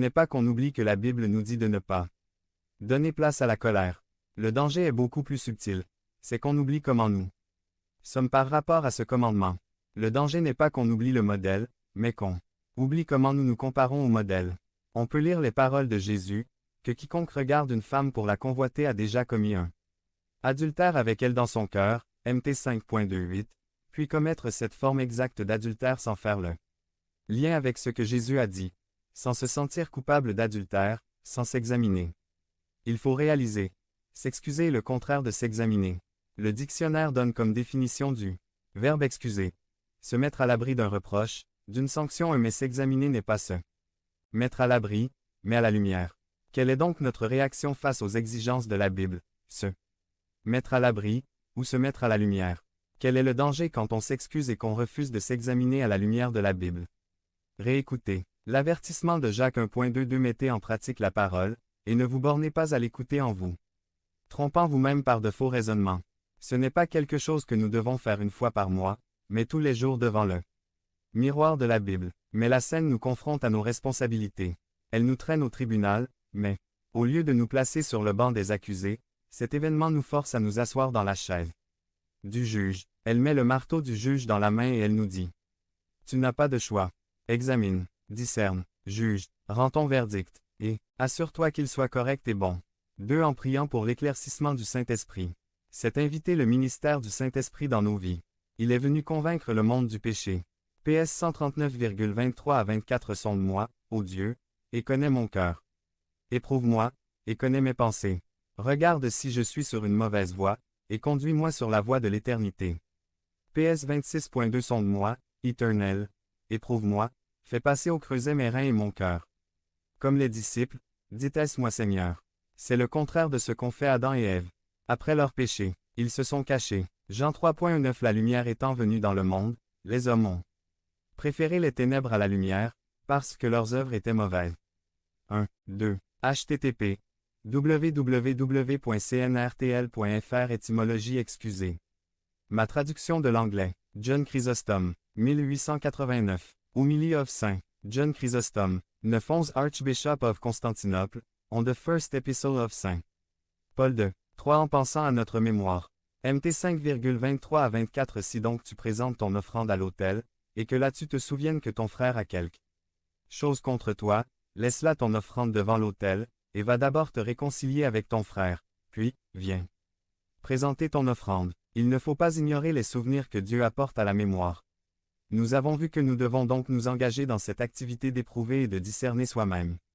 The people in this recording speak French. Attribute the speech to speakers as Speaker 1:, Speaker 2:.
Speaker 1: n'est pas qu'on oublie que la Bible nous dit de ne pas donner place à la colère. Le danger est beaucoup plus subtil. C'est qu'on oublie comment nous sommes par rapport à ce commandement. Le danger n'est pas qu'on oublie le modèle, mais qu'on oublie comment nous nous comparons au modèle. On peut lire les paroles de Jésus, que quiconque regarde une femme pour la convoiter a déjà commis un adultère avec elle dans son cœur, Mt 5.28, puis commettre cette forme exacte d'adultère sans faire le lien avec ce que Jésus a dit, sans se sentir coupable d'adultère, sans s'examiner. Il faut réaliser. S'excuser est le contraire de s'examiner. Le dictionnaire donne comme définition du verbe excuser. Se mettre à l'abri d'un reproche, d'une sanction mais s'examiner n'est pas se mettre à l'abri, mais à la lumière. Quelle est donc notre réaction face aux exigences de la Bible? Se mettre à l'abri, ou se mettre à la lumière? Quel est le danger quand on s'excuse et qu'on refuse de s'examiner à la lumière de la Bible? Réécoutez. L'avertissement de Jacques 1.22 Mettez en pratique la parole, et ne vous bornez pas à l'écouter en vous trompant vous-même par de faux raisonnements. Ce n'est pas quelque chose que nous devons faire une fois par mois, mais tous les jours devant le miroir de la Bible. Mais la scène nous confronte à nos responsabilités. Elle nous traîne au tribunal, mais, au lieu de nous placer sur le banc des accusés, cet événement nous force à nous asseoir dans la chaise du juge. Elle met le marteau du juge dans la main et elle nous dit: Tu n'as pas de choix. Examine, discerne, juge, rends ton verdict, et assure-toi qu'il soit correct et bon. 2. En priant pour l'éclaircissement du Saint-Esprit. C'est inviter le ministère du Saint-Esprit dans nos vies. Il est venu convaincre le monde du péché. PS 139,23 à 24 Sonde-moi, ô Dieu, et connais mon cœur. Éprouve-moi, et connais mes pensées. Regarde si je suis sur une mauvaise voie, et conduis-moi sur la voie de l'éternité. PS 26.2 Sonde-moi, Éternel, éprouve-moi, fais passer au creuset mes reins et mon cœur. Comme les disciples, dites-moi Seigneur. C'est le contraire de ce qu'ont fait Adam et Ève. Après leur péché, ils se sont cachés. Jean 3.9 La lumière étant venue dans le monde, les hommes ont préféré les ténèbres à la lumière, parce que leurs œuvres étaient mauvaises. 1, 2, http www.cnrtl.fr Étymologie excusée. Ma traduction de l'anglais. John Chrysostom, 1889. Homily of Saint John Chrysostom, 911 Archbishop of Constantinople, on the first epistle of Saint Paul II. 3 En pensant à notre mémoire. Mt 5,23 à 24 Si donc tu présentes ton offrande à l'autel, et que là tu te souviennes que ton frère a quelque chose contre toi, laisse là ton offrande devant l'autel, et va d'abord te réconcilier avec ton frère, puis, viens présenter ton offrande. Il ne faut pas ignorer les souvenirs que Dieu apporte à la mémoire. Nous avons vu que nous devons donc nous engager dans cette activité d'éprouver et de discerner soi-même.